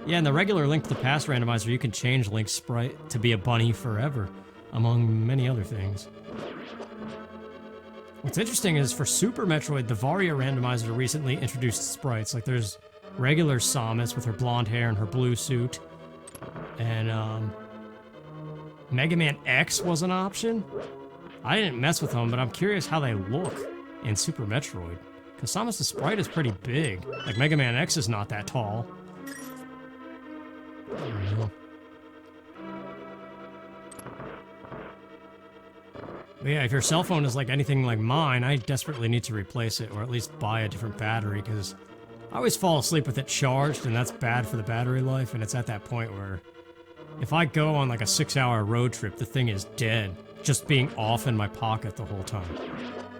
Yeah, in the regular Link to the Past randomizer, you can change Link's sprite to be a bunny forever, among many other things. What's interesting is for Super Metroid, the Varia Randomizer recently introduced sprites. Like there's regular Samus with her blonde hair and her blue suit. And Mega Man X was an option. I didn't mess with them, but I'm curious how they look in Super Metroid. Because Samus' sprite is pretty big. Like Mega Man X is not that tall. I don't know. But yeah, if your cell phone is like anything like mine, I desperately need to replace it, or at least buy a different battery, because I always fall asleep with it charged, and that's bad for the battery life, and it's at that point where if I go on like a 6-hour road trip, the thing is dead, just being off in my pocket the whole time.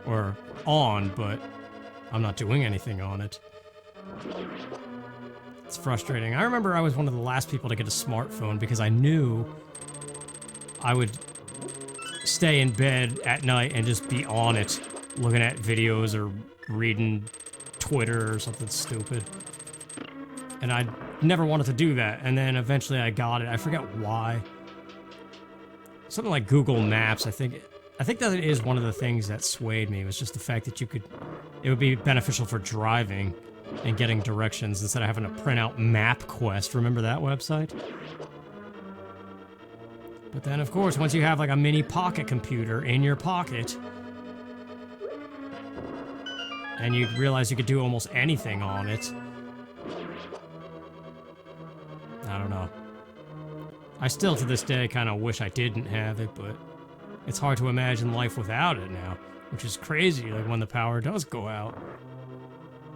Or on, but I'm not doing anything on it. It's frustrating. I remember I was one of the last people to get a smartphone because I knew I would stay in bed at night and just be on it, looking at videos or reading Twitter or something stupid. And I never wanted to do that, and then eventually I got it. I forget why. Something like Google Maps, I think that it is one of the things that swayed me, was just the fact that it would be beneficial for driving and getting directions instead of having to print out MapQuest. Remember that website? But then, of course, once you have like a mini pocket computer in your pocket, and you realize you could do almost anything on it, I don't know. I still, to this day, kind of wish I didn't have it, but it's hard to imagine life without it now, which is crazy, like when the power does go out.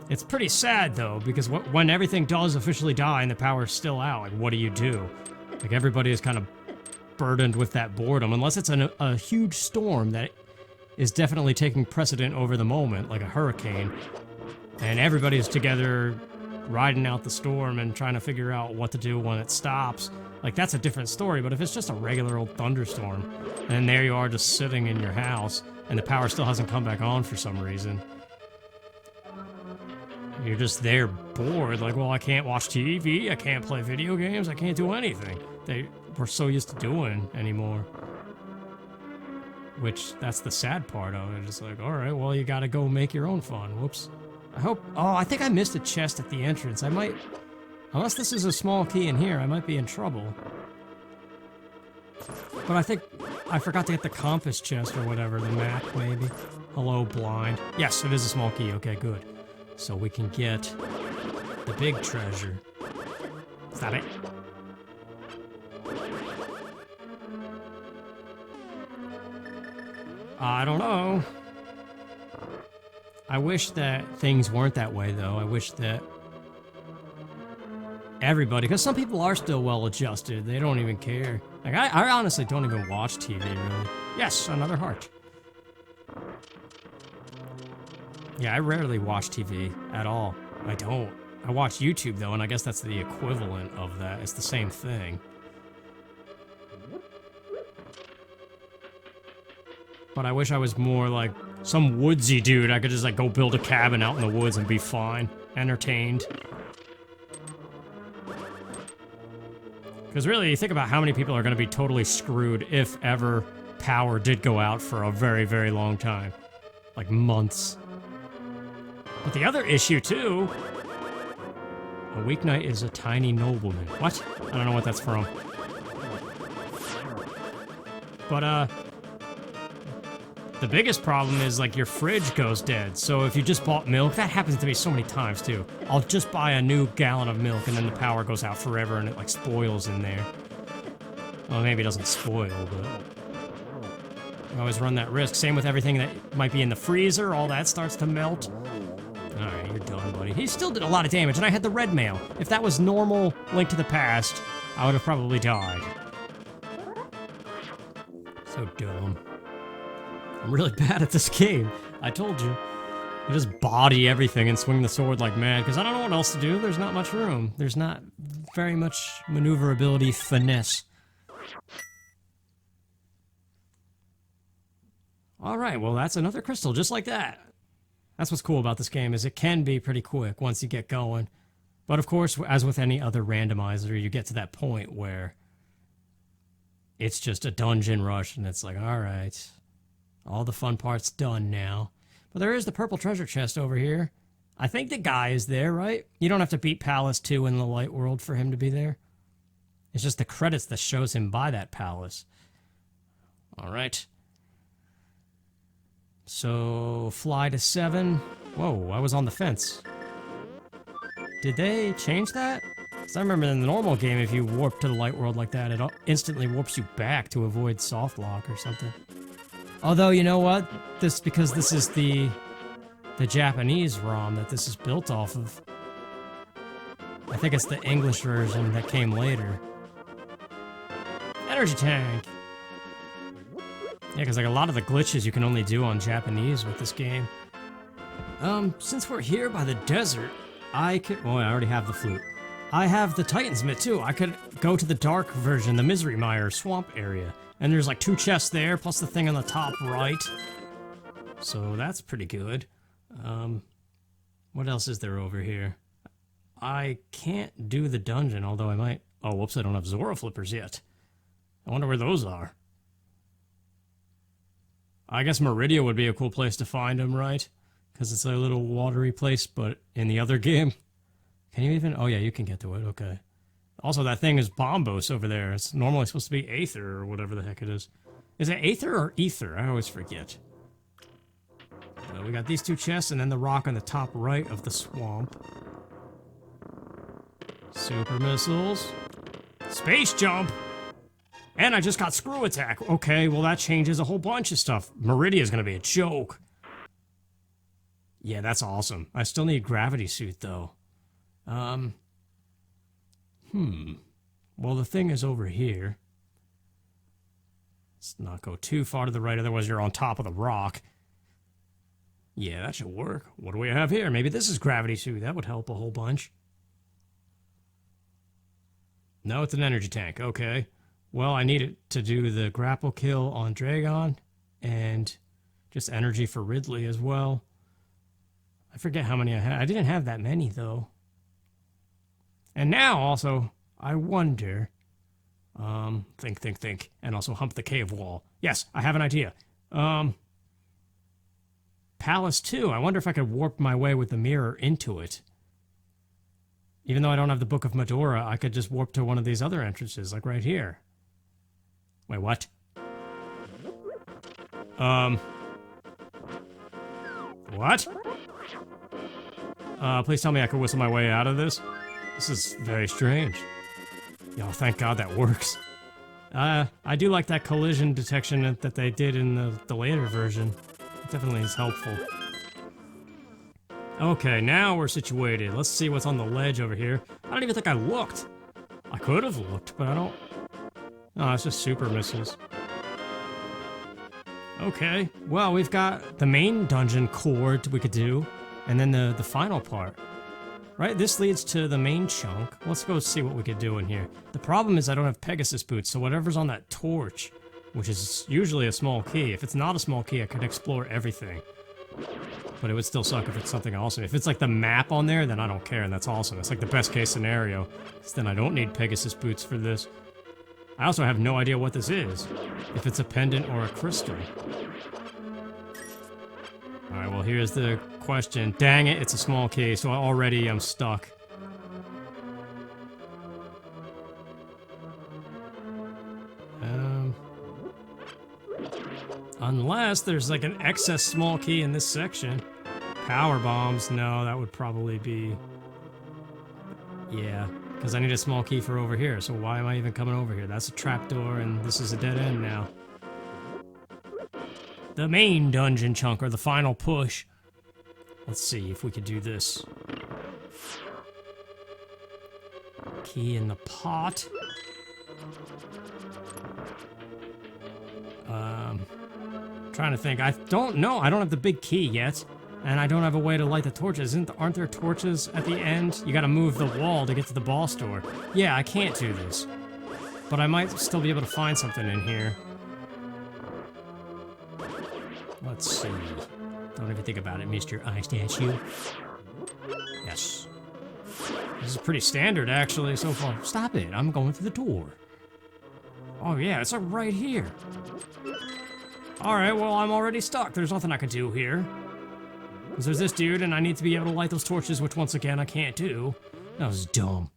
It's pretty sad, though, because when everything does officially die and the power's still out, like, what do? Like, everybody is kind of burdened with that boredom, unless it's a huge storm that is definitely taking precedent over the moment, like a hurricane, and everybody's together riding out the storm and trying to figure out what to do when it stops. Like, that's a different story, but if it's just a regular old thunderstorm, and there you are just sitting in your house, and the power still hasn't come back on for some reason, you're just there bored, like, well, I can't watch TV, I can't play video games, I can't do anything we're so used to doing anymore. Which, that's the sad part of it. It's like, alright, well, you gotta go make your own fun. Whoops. I think I missed a chest at the entrance. I might, unless this is a small key in here, I might be in trouble. But I think I forgot to get the compass chest or whatever, the map, maybe. Hello, blind. Yes, it is a small key. Okay, good. So we can get the big treasure. Is that it? I don't know. I wish that things weren't that way, though. I wish that everybody, because some people are still well-adjusted. They don't even care. Like, I honestly don't even watch TV, really. Yes, another heart. Yeah, I rarely watch TV at all. I don't. I watch YouTube, though, and I guess that's the equivalent of that. It's the same thing. But I wish I was more like some woodsy dude. I could just like go build a cabin out in the woods and be fine. Entertained. Because really, you think about how many people are going to be totally screwed if ever power did go out for a very, very long time. Like months. But the other issue, too... A weeknight is a tiny nobleman. What? I don't know what that's from. But, the biggest problem is, like, your fridge goes dead. So if you just bought milk, that happens to me so many times, too. I'll just buy a new gallon of milk, and then the power goes out forever, and it, like, spoils in there. Well, maybe it doesn't spoil, but... I always run that risk. Same with everything that might be in the freezer. All that starts to melt. Alright, you're done, buddy. He still did a lot of damage, and I had the red mail. If that was normal Link to the Past, I would have probably died. So dumb. I'm really bad at this game. I told you. I just body everything and swing the sword like mad, because I don't know what else to do. There's not much room. There's not very much maneuverability finesse. Alright, well that's another crystal, just like that. That's what's cool about this game, is it can be pretty quick once you get going. But of course, as with any other randomizer, you get to that point where it's just a dungeon rush, and it's like, alright, All the fun parts done now. But there is the purple treasure chest over here. I think the guy is there, right? You don't have to beat Palace 2 in the light world for him to be there. It's just the credits that shows him by that palace. Alright. So, fly to 7. Whoa, I was on the fence. Did they change that? Because I remember in the normal game, if you warp to the light world like that, it instantly warps you back to avoid soft lock or something. Although, you know what? Because this is the Japanese ROM that this is built off of. I think it's the English version that came later. Energy tank! Yeah, because like a lot of the glitches you can only do on Japanese with this game. Since we're here by the desert, I could... Oh, I already have the flute. I have the Titan's Mitt, too. I could go to the dark version, the Misery Mire swamp area. And there's like 2 chests there, plus the thing on the top right. So that's pretty good. What else is there over here? I can't do the dungeon, although I might... Oh, whoops, I don't have Zora flippers yet. I wonder where those are. I guess Meridia would be a cool place to find them, right? Because it's a little watery place, but in the other game... Can you even... Oh yeah, you can get to it, okay. Also, that thing is Bombos over there. It's normally supposed to be Aether, or whatever the heck it is. Is it Aether or Ether? I always forget. We got these 2 chests, and then the rock on the top right of the swamp. Super missiles. Space jump! And I just got screw attack. Okay, well that changes a whole bunch of stuff. Meridia's gonna be a joke. Yeah, that's awesome. I still need gravity suit, though. Well, the thing is over here. Let's not go too far to the right, otherwise you're on top of the rock. Yeah, that should work. What do we have here? Maybe this is gravity suit. That would help a whole bunch. No, it's an energy tank. Okay. Well, I need it to do the grapple kill on Dragon, and just energy for Ridley as well. I forget how many I had. I didn't have that many, though. And now, also, I wonder... Think. And also hump the cave wall. Yes, I have an idea. Palace 2. I wonder if I could warp my way with the mirror into it. Even though I don't have the Book of Medora, I could just warp to one of these other entrances, like right here. Wait, what? What? Please tell me I can whistle my way out of this. This is very strange. Yo, thank God that works. I do like that collision detection that they did in the later version. It definitely is helpful. Okay, now we're situated. Let's see what's on the ledge over here. I don't even think I looked. I could have looked, but I don't... No, it's just super missiles. Okay, well, we've got the main dungeon core we could do, and then the final part. Right, this leads to the main chunk. Let's go see what we could do in here. The problem is I don't have Pegasus boots, so whatever's on that torch, which is usually a small key. If it's not a small key, I could explore everything. But it would still suck if it's something awesome. If it's like the map on there, then I don't care, and that's awesome. It's like the best case scenario. So then I don't need Pegasus boots for this. I also have no idea what this is. If it's a pendant or a crystal. Alright, well here's the question. Dang it, it's a small key, so already I'm stuck. Unless there's like an excess small key in this section. Power bombs, no, that would probably be... Yeah, because I need a small key for over here, so why am I even coming over here? That's a trapdoor, and this is a dead end now. The main dungeon chunk, or the final push. Let's see if we could do this. Key in the pot. Trying to think. I don't know. I don't have the big key yet. And I don't have a way to light the torches. Aren't there torches at the end? You gotta move the wall to get to the boss door. Yeah, I can't do this. But I might still be able to find something in here. Let's see. Don't even think about it, Mr. Eye Statue. Yes. This is pretty standard, actually, so far. Stop it. I'm going through the door. Oh, yeah, it's right here. Alright, well, I'm already stuck. There's nothing I can do here. Because there's this dude, and I need to be able to light those torches, which, once again, I can't do. That was dumb.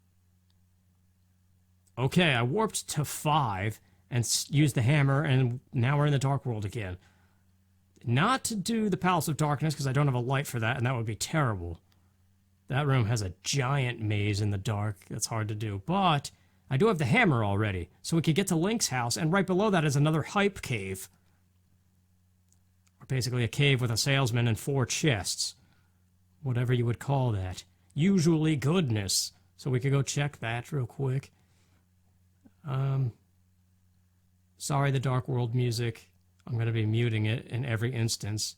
Okay, I warped to 5 and used the hammer, and now we're in the Dark World again. Not to do the Palace of Darkness, because I don't have a light for that, and that would be terrible. That room has a giant maze in the dark. That's hard to do. But I do have the hammer already, so we could get to Link's house, and right below that is another hype cave. Or basically a cave with a salesman and 4 chests. Whatever you would call that. Usually goodness. So we could go check that real quick. Sorry, the Dark World music. I'm going to be muting it in every instance.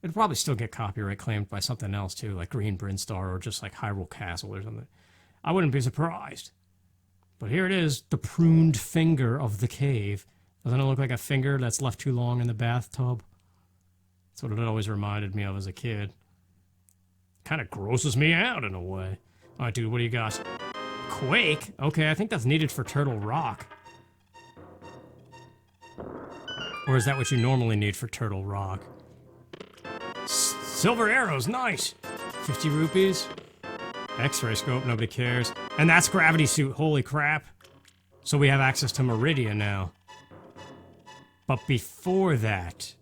It'll probably still get copyright claimed by something else too, like Green Brinstar or just like Hyrule Castle or something. I wouldn't be surprised. But here it is, the pruned finger of the cave. Doesn't it look like a finger that's left too long in the bathtub? That's what it always reminded me of as a kid. Kind of grosses me out in a way. Alright, dude, what do you got? Quake? Okay, I think that's needed for Turtle Rock. Or is that what you normally need for Turtle Rock? Silver arrows, nice! 50 rupees. X-ray scope, nobody cares. And that's gravity suit, holy crap. So we have access to Meridia now. But before that,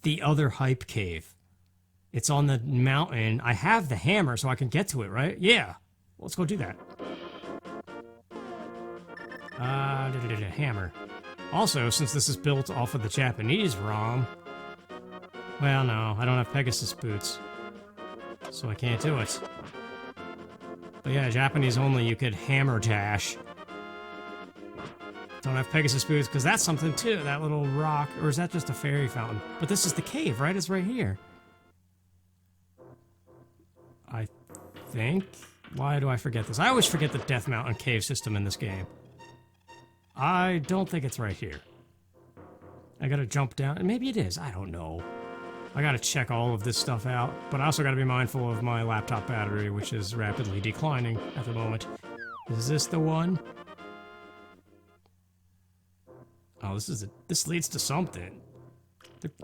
the other hype cave. It's on the mountain. I have the hammer so I can get to it, right? Yeah. Let's go do that. Hammer. Also, since this is built off of the Japanese ROM... Well, no, I don't have Pegasus boots. So I can't do it. But yeah, Japanese only, you could hammer dash. Don't have Pegasus boots, because that's something too, that little rock. Or is that just a fairy fountain? But this is the cave, right? It's right here. I think... Why do I forget this? I always forget the Death Mountain cave system in this game. I don't think it's right here. I gotta jump down, and maybe it is, I don't know. I gotta check all of this stuff out, but I also gotta be mindful of my laptop battery, which is rapidly declining at the moment. Is this the one? Oh, this leads to something.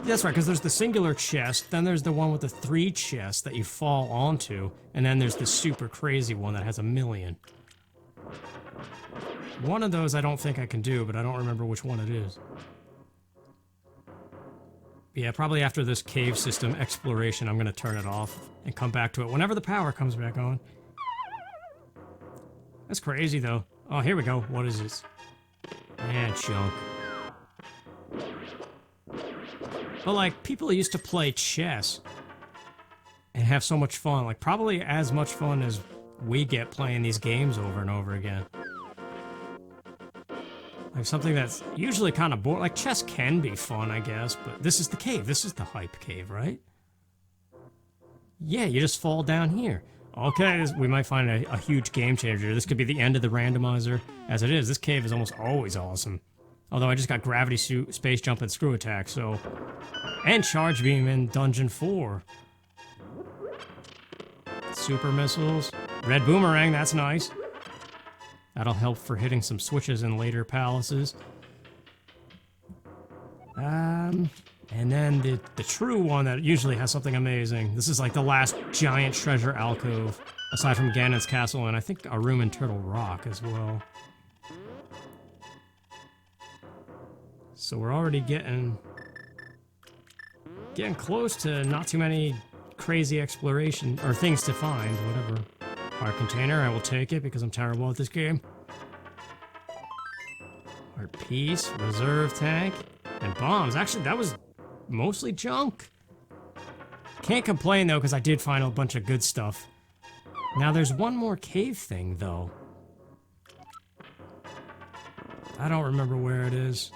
That's right, because there's the singular chest, then there's the one with the 3 chests that you fall onto, and then there's the super crazy one that has 1,000,000. One of those I don't think I can do, but I don't remember which one it is. Yeah, probably after this cave system exploration, I'm going to turn it off and come back to it whenever the power comes back on. That's crazy, though. Oh, here we go. What is this? Man, junk. But, like, people used to play chess and have so much fun. Like, probably as much fun as we get playing these games over and over again. Like, something that's usually kind of boring. Like, chess can be fun, I guess, but this is the cave. This is the hype cave, right? Yeah, you just fall down here. Okay, we might find a huge game changer. This could be the end of the randomizer. As it is, this cave is almost always awesome. Although I just got gravity suit, space jump, and screw attack, so... And charge beam in Dungeon 4. Super missiles. Red boomerang, that's nice. That'll help for hitting some switches in later palaces. And then the true one that usually has something amazing. This is like the last giant treasure alcove, aside from Ganon's castle, and I think a room in Turtle Rock as well. So we're already getting close to not too many crazy exploration, or things to find, whatever. Heart container, I will take it because I'm terrible at this game. Heart piece, reserve tank, and bombs. Actually, that was mostly junk. Can't complain though, because I did find a bunch of good stuff. Now there's one more cave thing though. I don't remember where it is.